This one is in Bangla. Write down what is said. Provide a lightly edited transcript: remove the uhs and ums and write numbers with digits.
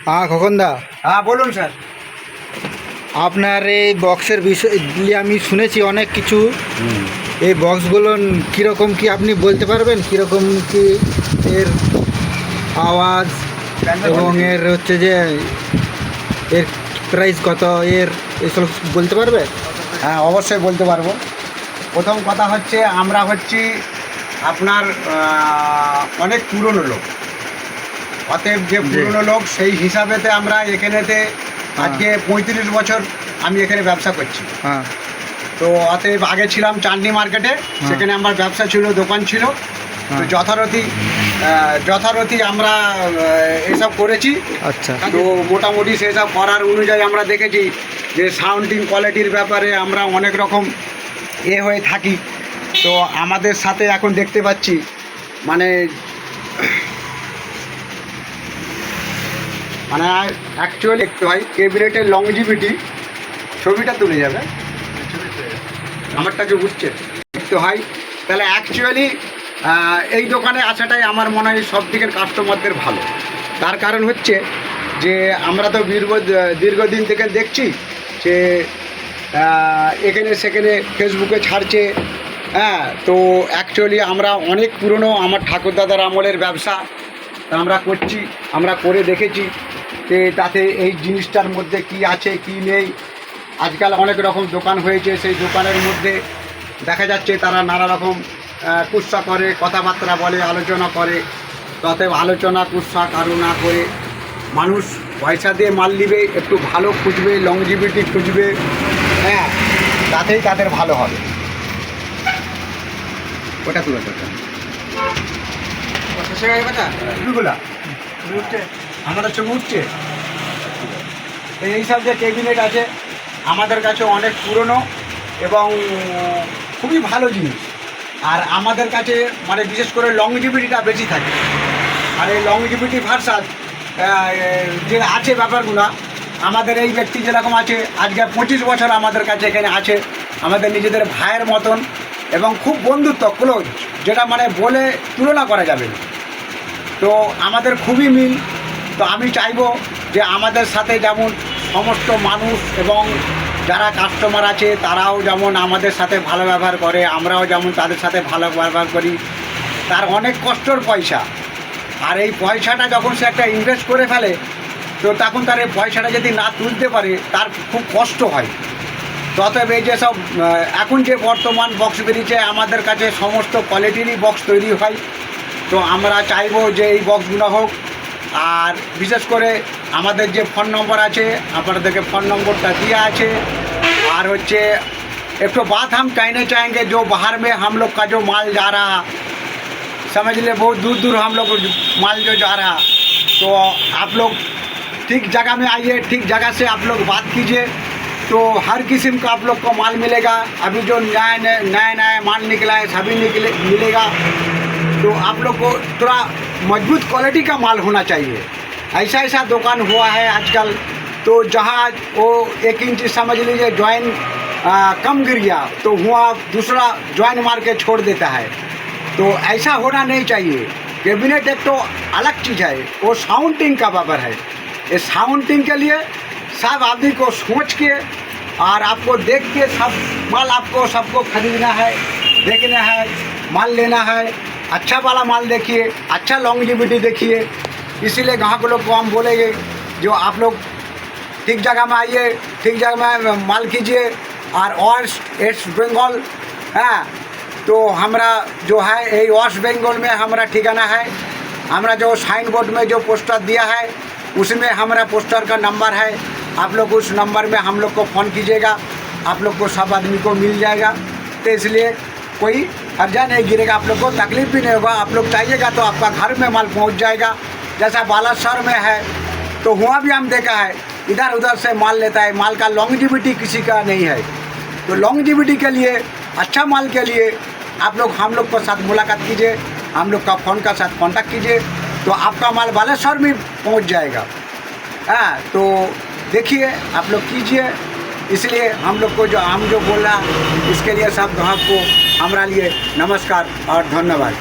হ্যাঁ খোকনদা, হ্যাঁ বলুন স্যার। আপনার এই বক্সের বিষয় দিয়ে আমি শুনেছি অনেক কিছু। এই বক্সগুলো কীরকম কি আপনি বলতে পারবেন? কীরকম কি এর আওয়াজ এবং এর হচ্ছে যে এর প্রাইস কত, এসব বলতে পারবে? হ্যাঁ অবশ্যই বলতে পারবো। প্রথম কথা হচ্ছে আমরা হচ্ছি আপনার অনেক পুরনো লোক, অতএব যে পুরনো লোক সেই হিসাবেতে আমরা এখানেতে আজকে 35 বছর আমি এখানে ব্যবসা করছি। হ্যাঁ। তো অতএব আগে ছিলাম চাঁদনি মার্কেটে, সেখানে আমার ব্যবসা ছিল, দোকান ছিল। তো যথারীতি আমরা এসব করেছি। আচ্ছা। তো মোটামুটি সেসব করার অনুযায়ী আমরা দেখেছি যে সাউন্ডিং কোয়ালিটির ব্যাপারে আমরা অনেক রকম হয়ে থাকি। তো আমাদের সাথে এখন দেখতে পাচ্ছি মানে অ্যাকচুয়ালি একটু হয় ক্যাবিনেটের লংজিভিটি, ছবিটা তুলে যাবে আমারটা যে উঠছে একটু হয়, তাহলে অ্যাকচুয়ালি এই দোকানে আসাটাই আমার মনে হয় সব দিকের কাস্টমারদের ভালো। তার কারণ হচ্ছে যে আমরা তো দীর্ঘদিন থেকে দেখছি যে এখানে সেখানে ফেসবুকে ছাড়ছে। হ্যাঁ, তো অ্যাকচুয়ালি আমরা অনেক পুরনো, আমার ঠাকুরদাদার আমলের ব্যবসা আমরা করছি, আমরা করে দেখেছি যে তাতে এই জিনিসটার মধ্যে কি আছে কি নেই। আজকাল অনেক রকম দোকান হয়েছে, সেই দোকানের মধ্যে দেখা যাচ্ছে তারা নানা রকম কুৎসা করে, কথাবার্তা বলে, আলোচনা করে। অতএব আলোচনা কুৎসা কারো না করে মানুষ পয়সা দিয়ে মাল নিবে, একটু ভালো খুঁজবে, লংজিভিটি খুঁজবে। হ্যাঁ, তাতেই তাদের ভালো হবে। ওটা তুলে ছবিগুলা উঠছে, আমাদের ছবি উঠছে। এই সব যে ক্যাবিনেট আছে আমাদের কাছে অনেক পুরনো এবং খুবই ভালো জিনিস। আর আমাদের কাছে মানে বিশেষ করে লংজিভিটিটা বেশি থাকে। আর এই লংজিভিটি ভার্সাস যে আছে ব্যাপারগুলো, আমাদের এই ব্যক্তি যেরকম আছে আজকে 25 বছর আমাদের কাছে এখানে আছে, আমাদের নিজেদের ভাইয়ের মতন এবং খুব বন্ধুত্ব ক্লোজ, যেটা মানে বলে তুলনা করা যাবে না। তো আমাদের খুবই মিল। তো আমি চাইবো যে আমাদের সাথে যেমন সমস্ত মানুষ এবং যারা কাস্টমার আছে তারাও যেমন আমাদের সাথে ভালো ব্যবহার করে, আমরাও যেমন তাদের সাথে ভালো ব্যবহার করি। তার অনেক কষ্টর পয়সা, আর এই পয়সাটা যখন সে একটা ইনভেস্ট করে ফেলে তো তখন তার এই পয়সাটা যদি না তুলতে পারে তার খুব কষ্ট হয়। অতএব এই যেসব এখন যে বর্তমান বক্স বেরিয়েছে আমাদের কাছে সমস্ত কোয়ালিটিরই বক্স তৈরি হয়। তো আমরা চাইবো যে এই বক্সগুলো হোক। আর বিশেষ করে আমাদের যে ফোন নম্বর আছে আপনাদেরকে ফোন নম্বরটা দেওয়া আছে। আর হচ্ছে একটু बात हम कहना चाहेंगे, जो बाहर में हम लोग का जो माल जा रहा, समझ ले, बहुत दूर दूर हम लोग माल जो जा रहा, तो आप लोग ठीक जगह में आइए, ठीक जगह से आप लोग बात कीजिए, तो हर किस्म का आप लोग को माल मिलेगा। अभी जो नया माल निकला है सभी मिलेगा। तो आप लोग को थोड़ा मजबूत क्वालिटी का माल होना चाहिए। ऐसा दुकान हुआ है आजकल, तो जहाँ वो 1 इंच समझ लीजिए जॉइन कम गिर गया तो हुआ दूसरा जॉइन मार के छोड़ देता है। तो ऐसा होना नहीं चाहिए। कैबिनेट एक तो अलग चीज़ है, वो साउंडिंग का पावर है। इस साउंडिंग के लिए सब आदमी को सोच के और आपको देख के सब माल आपको सबको खरीदना है, देखना है, माल लेना है। अच्छा वाला माल देखिए, अच्छा लॉन्जिविटी देखिए। इसीलिए ग्राहक लोग को हम बोलेंगे जो आप लोग ठीक जगह में आइए, ठीक जगह में माल कीजिए। और वेस्ट बंगाल है, तो हमारा जो है ये वेस्ट बंगाल में हमारा ठिकाना है। हमारा जो साइन बोर्ड में जो पोस्टर दिया है उसमें हमारा पोस्टर का नंबर है। आप लोग उस नंबर में हम लोग को फ़ोन कीजिएगा, आप लोग को सब आदमी को मिल जाएगा। तो इसलिए कोई कर्जा नहीं गिरेगा, आप लोग को तकलीफ भी नहीं होगा। आप लोग चाहिएगा तो आपका घर में माल पहुंच जाएगा। जैसा बालासर में है तो वहाँ भी हम देखा है इधर उधर से माल लेता है, माल का लॉन्जिविटी किसी का नहीं है। तो लॉन्जिविटी के लिए, अच्छा माल के लिए आप लोग हम लोग के साथ मुलाकात कीजिए, हम लोग का फ़ोन का साथ कॉन्टैक्ट कीजिए, तो आपका माल बालेश्वर में पहुंच जाएगा। हाँ, तो देखिए आप लोग कीजिए। इसलिए हम लोग को जो बोल रहा इसके लिए सब ग्राहक को हमारा लिए नमस्कार और धन्यवाद।